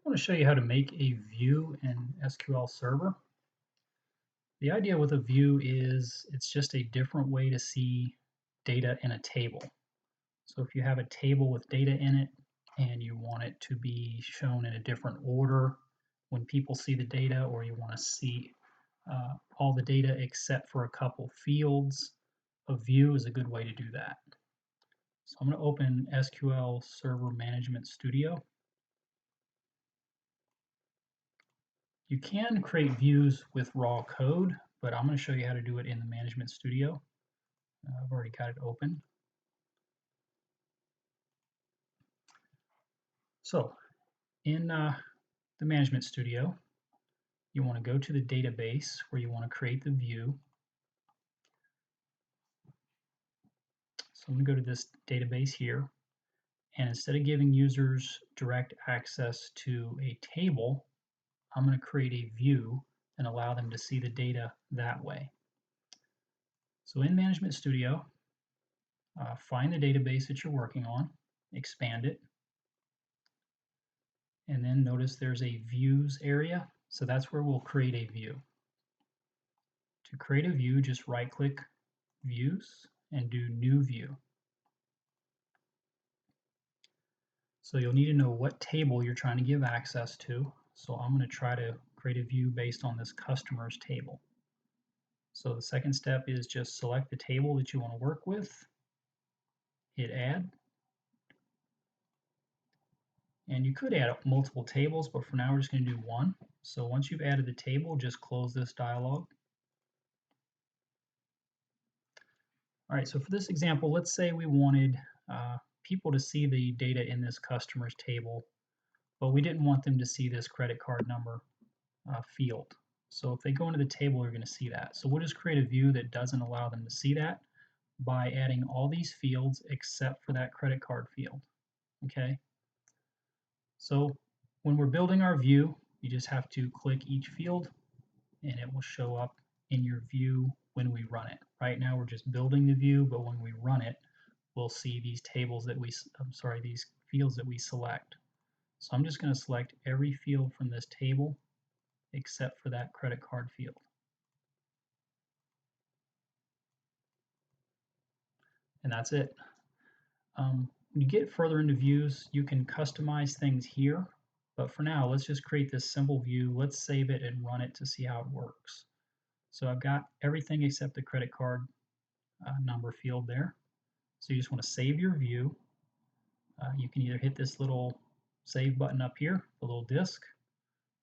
want to show you how to make a view in SQL Server. The idea with a view is it's just a different way to see data in a table. So if you have a table with data in it and you want it to be shown in a different order when people see the data, or you want to see all the data except for a couple fields, a view is a good way to do that. So I'm going to open SQL Server Management Studio. You can create views with raw code, but I'm going to show you how to do it in the Management Studio. I've already got it open. So in the Management Studio, you want to go to the database where you want to create the view. So I'm going to go to this database here, and instead of giving users direct access to a table, I'm going to create a view and allow them to see the data that way. So in Management Studio, find the database that you're working on, expand it, and then notice there's a views area. So that's where we'll create a view. To create a view, just right click views and do new view. So you'll need to know what table you're trying to give access to. So I'm going to try to create a view based on this customers table. So the second step is just select the table that you want to work with, hit add. And you could add multiple tables, but for now we're just going to do one. So once you've added the table, just close this dialog. All right, so for this example, let's say we wanted people to see the data in this customers table, but we didn't want them to see this credit card number field. So if they go into the table, you're going to see that. So we'll just create a view that doesn't allow them to see that by adding all these fields except for that credit card field. Okay. So when we're building our view, you just have to click each field and it will show up in your view when we run it. Right now we're just building the view, but when we run it, we'll see these tables that these fields that we select. So I'm just going to select every field from this table except for that credit card field. And that's it. When you get further into views, you can customize things here, but for now, let's just create this simple view. Let's save it and run it to see how it works. So I've got everything except the credit card number field there. So you just want to save your view. You can either hit this little save button up here, the little disk,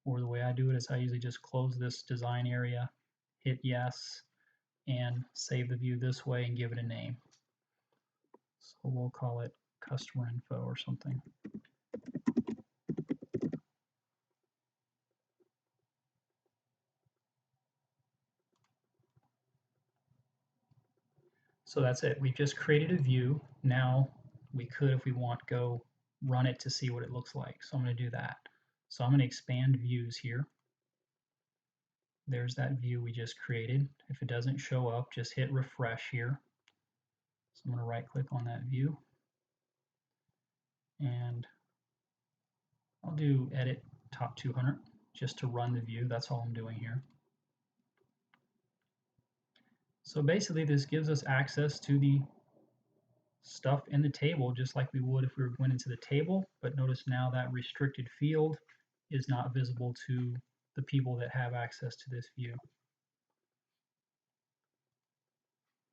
or the way I do it is I usually just close this design area, hit yes, and save the view this way and give it a name. So we'll call it customer info or something. So that's it. We've just created a view. Now we could, if we want, go run it to see what it looks like. So I'm going to do that. So I'm going to expand views here. There's that view we just created. If it doesn't show up, just hit refresh here. So I'm going to right click on that view and I'll do edit top 200 just to run the view. That's all I'm doing here. So basically this gives us access to the stuff in the table just like we would if we went into the table, but notice now that restricted field is not visible to the people that have access to this view.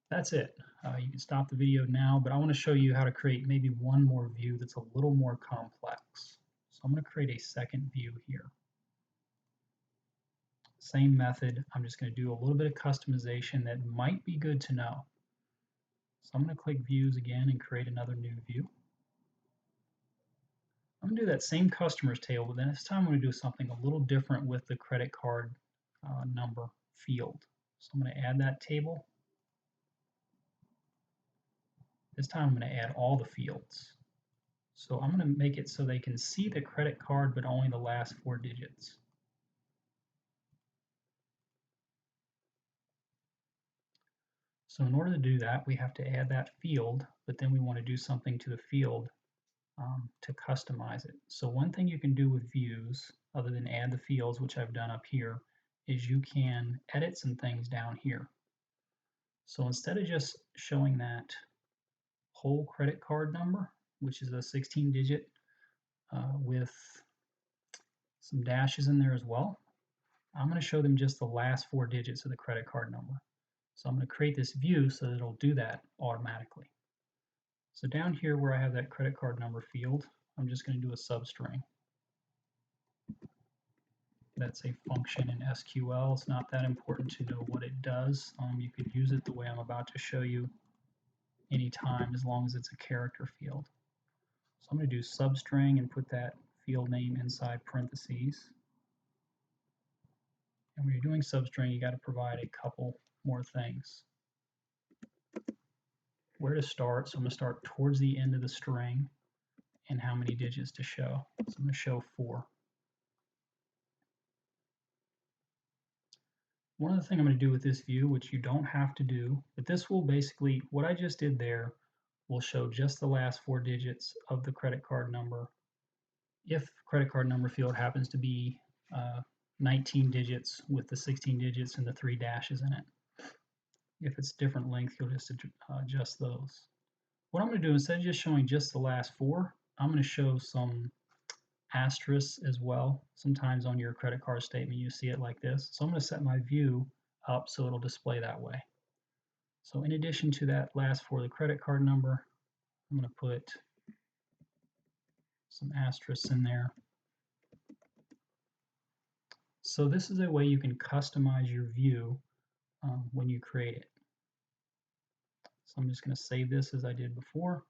That's it. You can stop the video now, but I want to show you how to create maybe one more view that's a little more complex. So I'm going to create a second view here. Same method. I'm just going to do a little bit of customization that might be good to know. So I'm going to click views again and create another new view. I'm going to do that same customers table, but then this time I'm going to do something a little different with the credit card number field. So I'm going to add that table. This time I'm going to add all the fields. So I'm going to make it so they can see the credit card, but only the last 4 digits. So in order to do that, we have to add that field, but then we want to do something to the field to customize it. So one thing you can do with views, other than add the fields, which I've done up here, is you can edit some things down here. So instead of just showing that whole credit card number, which is a 16-digit with some dashes in there as well, I'm going to show them just the last 4 digits of the credit card number. So I'm going to create this view so that it'll do that automatically. So down here where I have that credit card number field, I'm just going to do a substring. That's a function in SQL. It's not that important to know what it does. You could use it the way I'm about to show you anytime as long as it's a character field. So I'm going to do substring and put that field name inside parentheses. And when you're doing substring, you got to provide a couple more things. Where to start, so I'm going to start towards the end of the string and how many digits to show. So I'm going to show 4. One other thing I'm going to do with this view, which you don't have to do, but this will basically, what I just did there, will show just the last 4 digits of the credit card number. If credit card number field happens to be 19 digits with the 16 digits and the 3 dashes in it. If it's different length, you'll just adjust those. What I'm going to do, instead of just showing just the last 4, I'm going to show some asterisks as well. Sometimes on your credit card statement you see it like this. So I'm going to set my view up so it'll display that way. So in addition to that last 4 of the credit card number, I'm going to put some asterisks in there. So this is a way you can customize your view when you create it. So I'm just going to save this as I did before.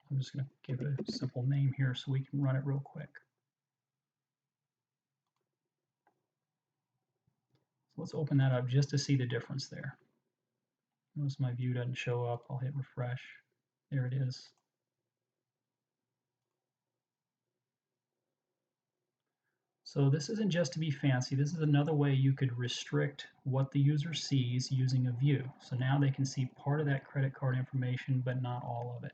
I'm just going to give it a simple name here so we can run it real quick. So let's open that up just to see the difference there. Notice my view doesn't show up. I'll hit refresh. There it is. So this isn't just to be fancy. This is another way you could restrict what the user sees using a view. So now they can see part of that credit card information, but not all of it.